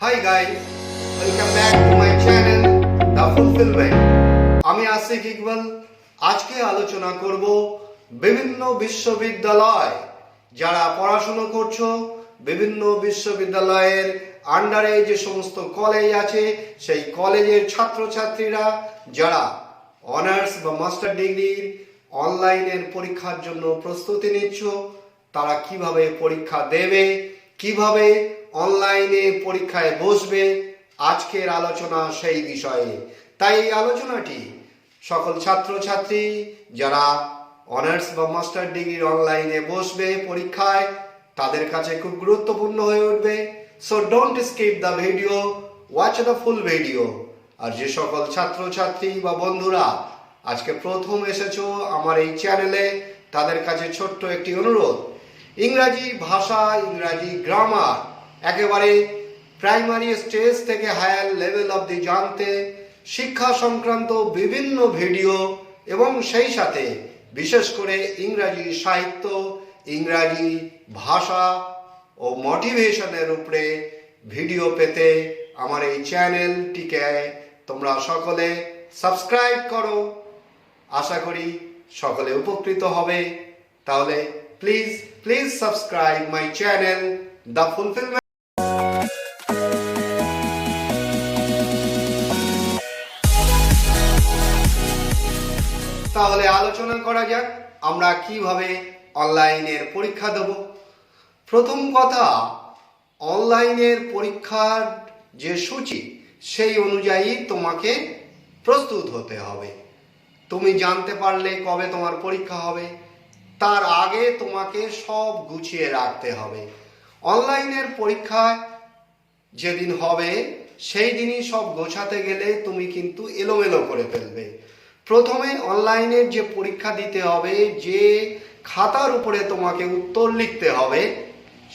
Hi guys, welcome back to my channel The Fulfilment. আমি আসিফ ইকবাল আজকে আলোচনা করব বিভিন্ন বিশ্ববিদ্যালয় যারা পড়াশোনা করছো বিভিন্ন বিশ্ববিদ্যালয়ের আন্ডারে যে সমস্ত কলেজ আছে সেই কলেজের ছাত্রছাত্রীরা যারা অনার্স বা মাস্টার ডিগ্রির অনলাইনের পরীক্ষার জন্য প্রস্তুতি নিচ্ছ তারা কিভাবে পরীক্ষা দেবে কিভাবে অনলাইনে পরীক্ষায় বসবে আজকের আলোচনা সেই বিষয়ে। তাই এই আলোচনাটি সকল ছাত্রছাত্রী যারা অনার্স বা মাস্টার ডিগ্রির অনলাইনে বসবে পরীক্ষায় তাদের কাছে খুব গুরুত্বপূর্ণ হয়ে উঠবে। So don't skip the video, watch the full video. আর যে সকল ছাত্রছাত্রী বা বন্ধুরা আজকে প্রথম এসেছো আমার এই চ্যানেলে তাদের কাছে ছোট্ট একটি অনুরোধ, ইংরাজি ভাষা ইংরাজি গ্রামার একেবারে প্রাইমারি স্টেজ থেকে হায়ার লেভেল অবধি জানতে শিক্ষা সংক্রান্ত বিভিন্ন ভিডিও এবং সেই সাথে বিশেষ করে ইংরাজি সাহিত্য ইংরাজি ভাষা ও মোটিভেশনের উপরে ভিডিও পেতে আমার এই চ্যানেলটিকে তোমরা সকলে সাবস্ক্রাইব করো। আশা করি সকলে উপকৃত হবে। তাহলে please subscribe my channel the fulfilment. তাহলে আলোচনা করা যাক আমরা কিভাবে অনলাইনের পরীক্ষা দেব। প্রথম কথা, অনলাইনের পরীক্ষার যে সূচি সেই অনুযায়ী তোমাকে প্রস্তুত হতে হবে। তুমি জানতে পারলে কবে তোমার পরীক্ষা হবে তার আগে তোমাকে সব গুছিয়ে রাখতে হবে। অনলাইনের পরীক্ষা যেদিন হবে সেই দিনই সব গোছাতে গেলে তুমি কিন্তু এলোমেলো করে ফেলবে। প্রথমে অনলাইনের যে পরীক্ষা দিতে হবে, যে খাতার উপরে তোমাকে উত্তর লিখতে হবে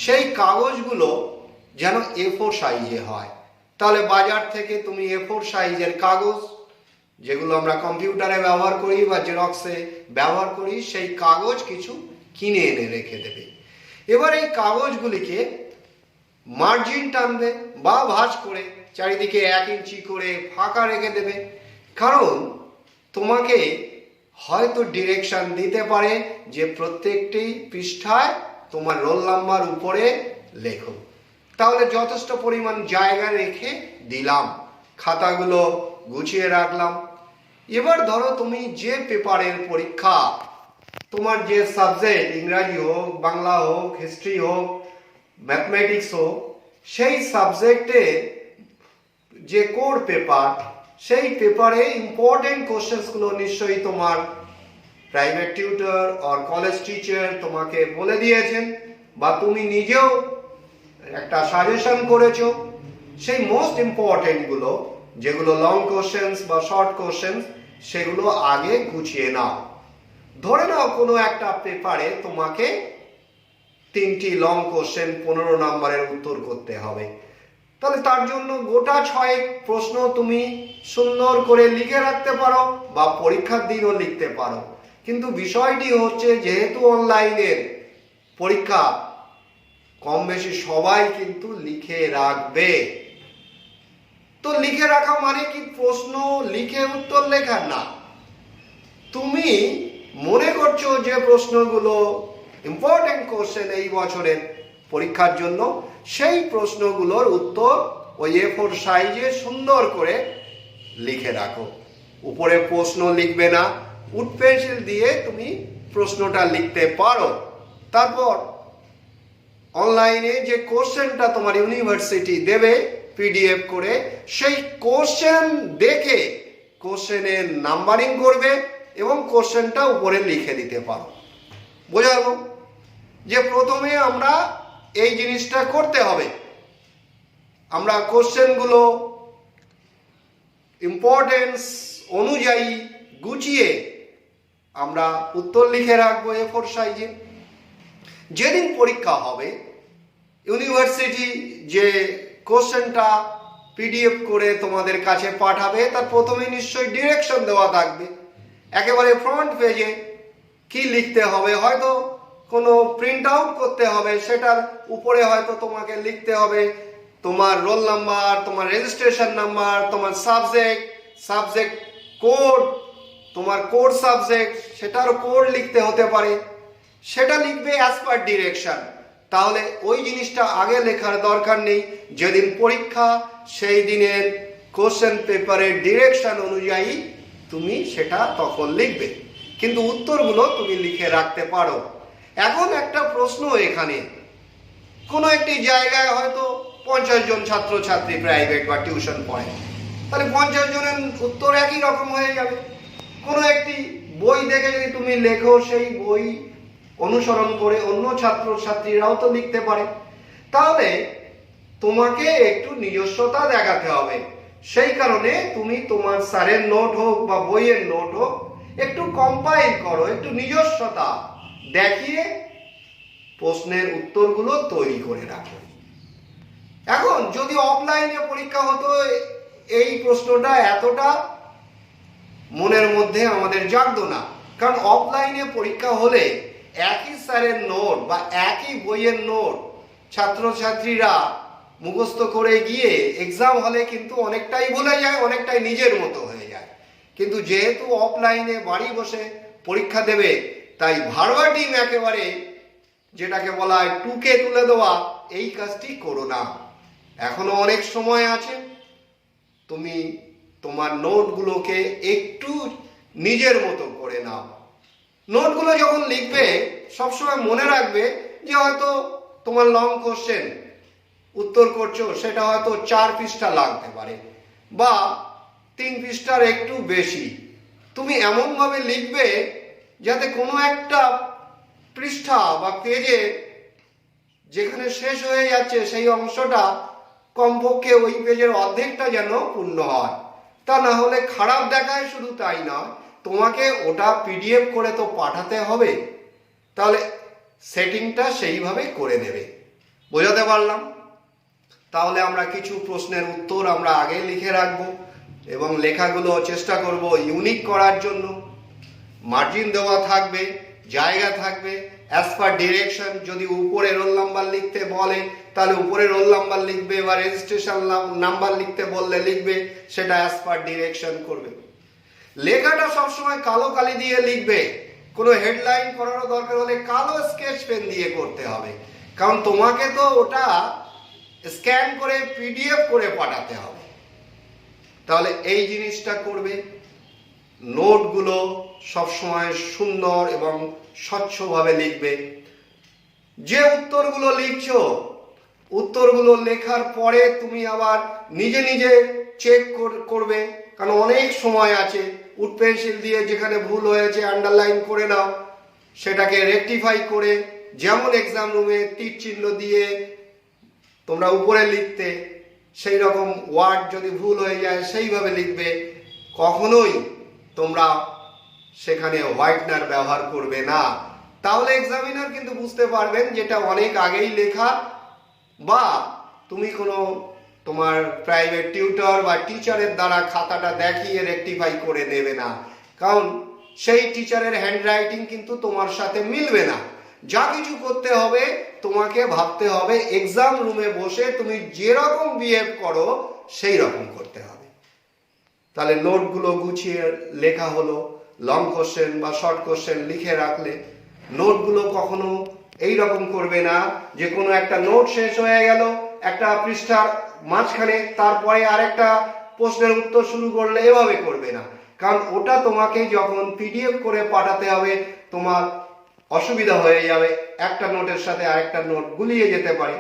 সেই কাগজগুলো যেন A4 সাইজে হয়। তাহলে বাজার থেকে তুমি A4 সাইজের কাগজ, যেগুলো আমরা কম্পিউটারে ব্যবহার করি বা জেরক্সে ব্যবহার করি, সেই কাগজ কিছু কিনে এনে রেখে দেবে। এবার এই কাগজগুলিকে মার্জিন টানবে বা ভাঁজ করে চারিদিকে 1 ইঞ্চি করে ফাঁকা রেখে দেবে। কারণ তোমাকে হয়তো ডিরেকশন দিতে পারে যে প্রত্যেকটি পৃষ্ঠায় তোমার রোল নাম্বার উপরে লেখো। তাহলে যথেষ্ট পরিমাণ জায়গা রেখে দিলাম, খাতাগুলো গুছিয়ে রাখলাম। এবার ধরো তুমি যে পেপারের পরীক্ষা, তোমার যে সাবজেক্ট, ইংরাজি হোক বাংলা হোক হিস্ট্রি হোক ম্যাথমেটিক্স হোক, সেই সাবজেক্টে যে কোর পেপার, সেই পেপারে ইম্পর্টেন্ট কোশ্চেন্সগুলো নিশ্চয়ই তোমার প্রাইভেট টিউটর আর কলেজ টিচার তোমাকে বলে দিয়েছেন বা তুমি নিজেও একটা সাজেশন করেছো। সেই মোস্ট ইম্পর্টেন্টগুলো যেগুলো লং কোশ্চেন্স বা শর্ট কোশ্চেন্স সেগুলো আগে গুছিয়ে নাও। ধরে নাও কোনো একটা পেপারে তোমাকে 3টি লং কোশ্চেন 15 নম্বরের উত্তর করতে হবে। তাহলে তার জন্য গোটা 6 প্রশ্ন তুমি সুন্দর করে লিখে রাখতে পারো বা পরীক্ষার দিনও লিখতে পারো। কিন্তু বিষয়টি হচ্ছে যেহেতু অনলাইনের পরীক্ষা, কম বেশি সবাই কিন্তু লিখে রাখবে। তো লিখে রাখা মানে কি প্রশ্ন লিখে উত্তর লেখা না। তুমি মনে করছো যে প্রশ্নগুলো ইম্পর্টেন্ট কোশ্চেন এই বছরের পরীক্ষার জন্য, সেই প্রশ্নগুলোর উত্তর ওই A4 সাইজে সুন্দর করে লিখে রাখো। উপরে প্রশ্ন লিখবে না, উড পেন্সিল দিয়ে তুমি প্রশ্নটা লিখতে পারো। তারপর অনলাইনে যে কোশ্চেনটা তোমার ইউনিভার্সিটি দেবে PDF করে, সেই কোশ্চেন দেখে কোশ্চেনের নাম্বারিং করবে এবং কোশ্চেনটা উপরে লিখে দিতে পারো। বোঝালো যে প্রথমে আমরা এই জিনিসটা করতে হবে। আমরা কোশ্চেনগুলো ইম্পর্টেন্স অনুযায়ী গুছিয়ে আমরা উত্তর লিখে রাখবো A4 সাইজে। যেদিন পরীক্ষা হবে ইউনিভার্সিটি যে কোশ্চেনটা PDF করে তোমাদের কাছে পাঠাবে তার প্রথমে নিশ্চয়ই ডিরেকশন দেওয়া থাকবে। একেবারে ফ্রন্ট পেজে কি লিখতে হবে, হয়তো কোনো প্রিন্ট আউট করতে হবে, সেটার উপরে হয়তো তোমাকে লিখতে হবে তোমার রোল নাম্বার, তোমার রেজিস্ট্রেশন নাম্বার, তোমার সাবজেক্ট কোড, তোমার কোড সাবজেক্ট, সেটারও কোড লিখতে হতে পারে, সেটা লিখবে অ্যাজ পার ডিরেকশন। তাহলে ওই জিনিসটা আগে লেখার দরকার নেই, যেদিন পরীক্ষা সেই দিনের কোশ্চেন পেপারের ডিরেকশন অনুযায়ী তুমি সেটা তখন লিখবে, কিন্তু উত্তরগুলো তুমি লিখে রাখতে পারো। এখন একটা প্রশ্ন এখানে, কোনো একটি জায়গায় হয়তো 50 জন ছাত্রছাত্রী প্রাইভেট বা টিউশন পড়ে, তাহলে 50 জনের উত্তর একই রকম হয়ে যাবে। কোনো একটি বই দেখে যদি তুমি লেখো, সেই বই অনুসরণ করে অন্য ছাত্রছাত্রীরাও তো লিখতে পারে। তাহলে তোমাকে একটু নিজস্বতা দেখাতে হবে। সেই কারণে তুমি তোমার স্যারের নোট হোক বা বইয়ের নোট হোক, একটু কম্পাইল করো, একটু নিজস্বতা দেখিয়ে প্রশ্নের উত্তরগুলো তৈরি করে রাখো। এখন যদি অফলাইনে পরীক্ষা হতো, এই প্রশ্নটা এতটা মনের মধ্যে আমাদের জাগতো না, কারণ অফলাইনে পরীক্ষা হলে একই স্যারের নোট বা একই বইয়ের নোট ছাত্রছাত্রীরা মুখস্থ করে গিয়ে এক্সাম হলে কিন্তু অনেকটাই ভুলে যায়, অনেকটাই নিজের মতো হয়ে যায়। কিন্তু যেহেতু অফলাইনে বাড়ি বসে পরীক্ষা দেবে, তাই ভার্বাটিম একেবারে যেটাকে বলা হয় টুকে তুলে দেওয়া, এই কাজটি করো না। এখনো অনেক সময় আছে, তুমি তোমার নোটগুলোকে একটু নিজের মতো করে নাও। নোটগুলো যখন লিখবে সবসময় মনে রাখবে যে হয়তো তোমার লং কোশ্চেন উত্তর করছো, সেটা হয়তো 4 পৃষ্ঠা লাগতে পারে বা 3 পৃষ্ঠার একটু বেশি। তুমি এমনভাবে লিখবে যাতে কোনো একটা পৃষ্ঠা বা পেজে যেখানে শেষ হয়ে যাচ্ছে সেই অংশটা কমপক্ষে ওই পেজের অর্ধেকটা যেন পূর্ণ হয়। তা না হলে খারাপ দেখায়, শুধু তাই নয়, তোমাকে ওটা পিডিএফ করে তো পাঠাতে হবে, তাহলে সেটিংটা সেইভাবে করে নেবে। বোঝাতে পারলাম? তাহলে আমরা কিছু প্রশ্নের উত্তর আমরা আগে লিখে রাখবো এবং লেখাগুলো চেষ্টা করব ইউনিক করার জন্য। মার্জিন দেওয়া থাকবে, জায়গা থাকবে অ্যাজ পার ডিরেকশন। যদি উপরে রোল নাম্বার লিখতে বলে তাহলে উপরে রোল নাম্বার লিখবে, বা রেজিস্ট্রেশন নাম্বার লিখতে বললে লিখবে, সেটা অ্যাজ পার ডিরেকশন করবে। লেখাটা সবসময় কালো কালি দিয়ে লিখবে। কোনো হেডলাইন করারও দরকার হলে কালো স্কেচ পেন দিয়ে করতে হবে, কারণ তোমাকে তো ওটা স্ক্যান করে পিডিএফ করে পাঠাতে হবে। তাহলে এই জিনিসটা করবে। নোটগুলো সবসময় সুন্দর এবং স্বচ্ছভাবে লিখবে। যে উত্তরগুলো লিখছো, উত্তরগুলো লেখার পরে তুমি আবার নিজে নিজে চেক করবে, কারণ অনেক সময় আছে। উড পেন্সিল দিয়ে যেখানে ভুল হয়েছে আন্ডারলাইন করে নাও, সেটাকে রেকটিফাই করে, যেমন এক্সাম রুমে তীর চিহ্ন দিয়ে তোমরা উপরে লিখতে, সেই রকম ওয়ার্ড যদি ভুল হয়ে যায় সেইভাবে লিখবে। কখনোই তোমরা সেখানে হোয়াইটনার ব্যবহার করবে না, তাহলে এক্সামিনার কিন্তু বুঝতে পারবেন যেটা অনেক আগেই লেখা, বা তুমি কোনো তোমার প্রাইভেট টিউটর বা টিচারের দ্বারা খাতাটা দেখিয়ে রেকটিফাই করে নেবে না, কারণ সেই টিচারের হ্যান্ডরাইটিং কিন্তু তোমার সাথে মিলবে না। যা কিছু করতে হবে তোমাকে ভাবতে হবে এক্সাম রুমে বসে তুমি যেরকম বিহেভ করো সেই রকম করতে হবে। তাহলে নোটগুলো গুছিয়ে লেখা হলো। লং কোশ্চেন বা শর্ট কোশ্চেন লিখে রাখলে নোটগুলো কখনো এই রকম করবে না যে কোনো একটা নোট শেষ হয়ে গেল একটা পৃষ্ঠার মাঝখানে, তারপরে আরেকটা প্রশ্নের উত্তর শুরু করলে, এভাবে করবে না, কারণ ওটা তোমাকে যখন পিডিএফ করে পাঠাতে হবে তোমার অসুবিধা হয়ে যাবে, একটা নোটের সাথে আরেকটা নোট গুলিয়ে যেতে পারে।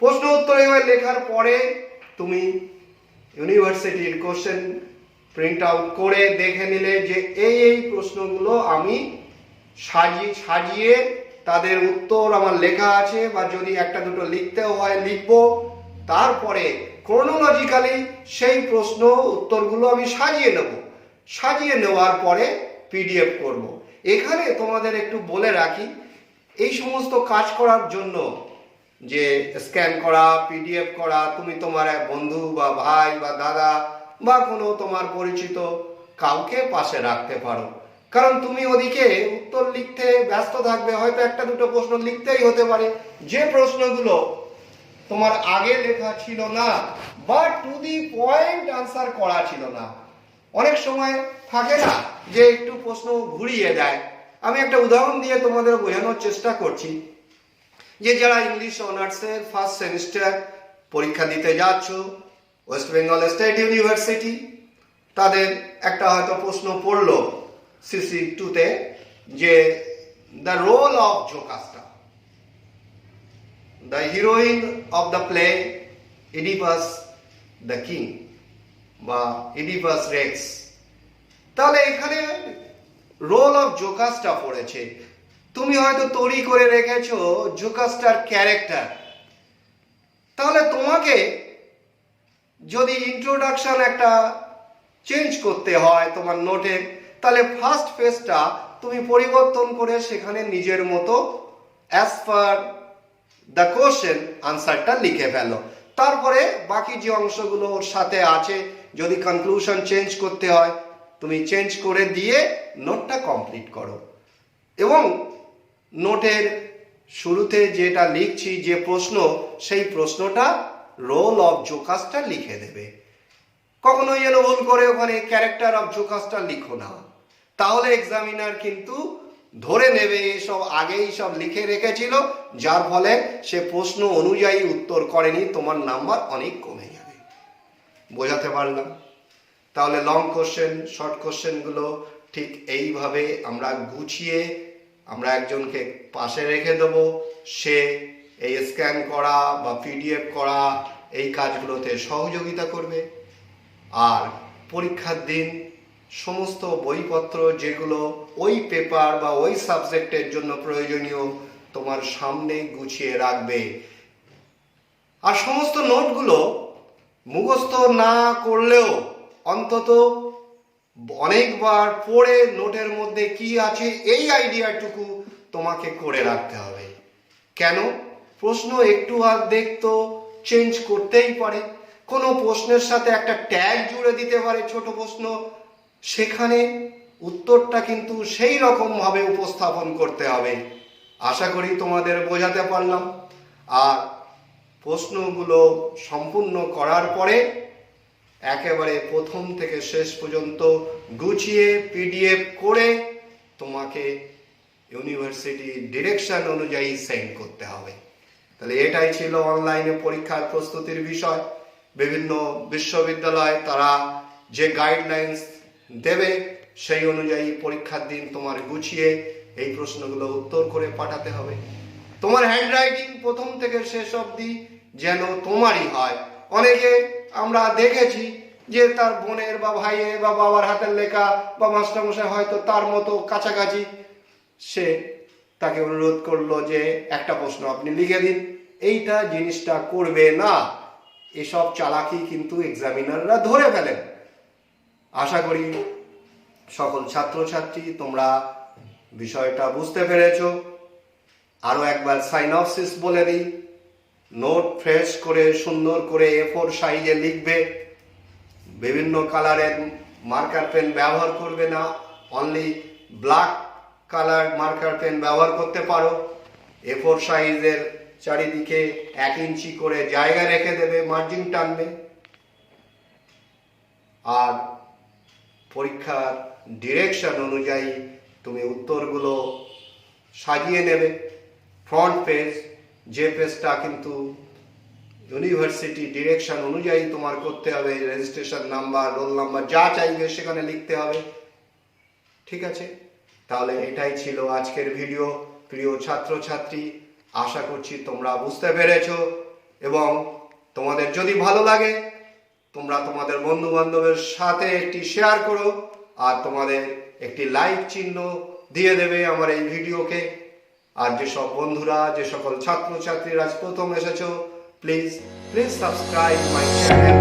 প্রশ্ন উত্তর এভাবে লেখার পরে তুমি ইউনিভার্সিটির কোশ্চেন প্রিন্ট আউট করে দেখে নিলে যে এই প্রশ্নগুলো আমি সাজিয়ে তাদের উত্তর আমার লেখা আছে, বা যদি একটা দুটো লিখতেও হয় লিখবো। তারপরে ক্রোনোলজিক্যালি সেই প্রশ্ন উত্তরগুলো আমি সাজিয়ে নেব। সাজিয়ে নেওয়ার পরে পিডিএফ করব। এখানে তোমাদের একটু বলে রাখি, এই সমস্ত কাজ করার জন্য যে স্ক্যান করা, পিডিএফ করা, তুমি তোমার এক বন্ধু বা ভাই বা দাদা বা কোনো তোমার পরিচিত কাউকে পাশে রাখতে পারো, কারণ তুমি ওদিকে উত্তর লিখতে ব্যস্ত থাকবে, হয়তো একটা দুটো প্রশ্ন লিখতেই হতে পারে। যে প্রশ্নগুলো তোমার আগে লেখা ছিল না বা টু দি পয়েন্ট আনসার করা ছিল না। অনেক সময় থাকে না যে একটু প্রশ্ন ঘুরিয়ে দেয়। আমি একটা উদাহরণ দিয়ে তোমাদের বোঝানোর চেষ্টা করছি যে যারা ইংলিশ অনার্সের ফার্স্ট সেমিস্টার পরীক্ষা দিতে যাচ্ছ ওয়েস্ট বেঙ্গল স্টেট ইউনিভার্সিটি, তাদের একটা হয়তো প্রশ্ন পড়লো CC2-তে যে the role of Jocasta, the heroine of the play Oedipus the king বা ইডিপাস রেক্স। তাহলে এখানে রোল অফ জোকাস্টা পড়েছে, তুমি হয়তো তৈরি করে রেখেছো জোকাস্টার ক্যারেক্টার। তাহলে তোমাকে যদি ইন্ট্রোডাকশন একটা চেঞ্জ করতে হয় তোমার নোটে, তাহলে ফার্স্ট পেজটা তুমি পরিবর্তন করে সেখানে নিজের মতো অ্যাজ পার দ্য কোশ্চেন আনসারটা লিখে ফেলো। তারপরে বাকি যে অংশগুলো ওর সাথে আছে যদি কনক্লুশন চেঞ্জ করতে হয় তুমি চেঞ্জ করে দিয়ে নোটটা কমপ্লিট করো। এবং নোটের শুরুতে যেটা লিখছি যে প্রশ্ন, সেই প্রশ্নটা রোল অফ জোকাস্টা লিখে দেবে। কখনোই যেন ভুল করে ওখানে ক্যারেক্টার অফ জোকাস্টা লিখো না, তাহলে এক্সামিনার কিন্তু ধরে নেবে এসব আগেই সব লিখে রেখেছিল, যার ফলে সে প্রশ্ন অনুযায়ী উত্তর করেনি, তোমার নাম্বার অনেক কমে যাবে। বোঝাতে পারলাম? তাহলে লং কোশ্চেন শর্ট কোশ্চেনগুলো ঠিক এইভাবে আমরা গুছিয়ে আমরা একজনকে পাশে রেখে দেবো, সে এই স্ক্যান করা বা PDF করা এই কাজগুলোতে সহযোগিতা করবে। আর পরীক্ষার দিন সমস্ত বইপত্র যেগুলো ওই পেপার বা ওই সাবজেক্টের জন্য প্রয়োজনীয় তোমার সামনে গুছিয়ে রাখবে। আর সমস্ত নোটগুলো মুখস্থ না করলেও অন্তত অনেকবার পড়ে নোটের মধ্যে কি আছে এই আইডিয়াটুকু তোমাকে করে রাখতে হবে। কেন? প্রশ্ন একটু আর দেখতো চেঞ্জ করতেই পারে, কোনো প্রশ্নের সাথে একটা ট্যাগ জুড়ে দিতে পারে ছোট প্রশ্ন, সেখানে উত্তরটা কিন্তু সেই রকম ভাবে উপস্থাপন করতে হবে। আশা করি তোমাদের বোঝাতে পারলাম। আর প্রশ্নগুলো সম্পূর্ণ করার পরে একেবারে প্রথম থেকে শেষ পর্যন্ত গুছিয়ে PDF করে তোমাকে ইউনিভার্সিটি ডিরেকশন অনুযায়ী সেন্ড করতে হবে। তাহলে এটাই ছিল অনলাইনে পরীক্ষার প্রস্তুতির বিষয়। বিভিন্ন বিশ্ববিদ্যালয় তারা যে গাইডলাইন্স দেবে সেই অনুযায়ী পরীক্ষার দিন তোমার গুছিয়ে এই প্রশ্নগুলো উত্তর করে পাঠাতে হবে। তোমার হ্যান্ডরাইটিং প্রথম থেকে শেষ অবধি যেন তোমারই হয়। অনেকে আমরা দেখেছি যে তার বোনের বা ভাইয়ের বা বাবার হাতের লেখা বা মাস্টারমশাই হয়তো তার মতো কাছাকাছি, সে তাকে অনুরোধ করলো যে একটা প্রশ্ন আপনি লিখে দিন। এইটা জিনিসটা করবে না, এসব চালাকি কিন্তু এক্সামিনাররা ধরে ফেলেন। আশা করি সকল ছাত্রছাত্রী তোমরা বিষয়টা বুঝতে পেরেছো। আরো একবার সাইনপসিস বলে দিই, নোট ফ্রেশ করে সুন্দর করে A4 সাইজে লিখবে, বিভিন্ন কালারের মার্কার পেন ব্যবহার করবে না, only black colour marker pen ব্যবহার করতে পারো। A4 সাইজের চারিদিকে 1 ইঞ্চি করে জায়গা রেখে দেবে, মার্জিন টানবে। আর পরীক্ষার ডিরেকশন অনুযায়ী তুমি উত্তরগুলো সাজিয়ে নেবে। ফ্রন্ট পেজ, যে পেজটা কিন্তু ইউনিভার্সিটি ডিরেকশন অনুযায়ী তোমার করতে হবে, রেজিস্ট্রেশন নাম্বার, রোল নাম্বার যা চাইবে সেখানে লিখতে হবে। ঠিক আছে? তাহলে এটাই ছিল আজকের ভিডিও। প্রিয় ছাত্রছাত্রী, আশা করছি তোমরা বুঝতে পেরেছো, এবং তোমাদের যদি ভালো লাগে তোমরা তোমাদের বন্ধু বান্ধবের সাথে একটি শেয়ার করো, আর তোমাদের একটি লাইক চিহ্ন দিয়ে দেবে আমার এই ভিডিওকে। আর যেসব বন্ধুরা, যে সকল ছাত্রছাত্রীরা প্রথম এসেছো, প্লিজ সাবস্ক্রাইব মাই চ্যানেল।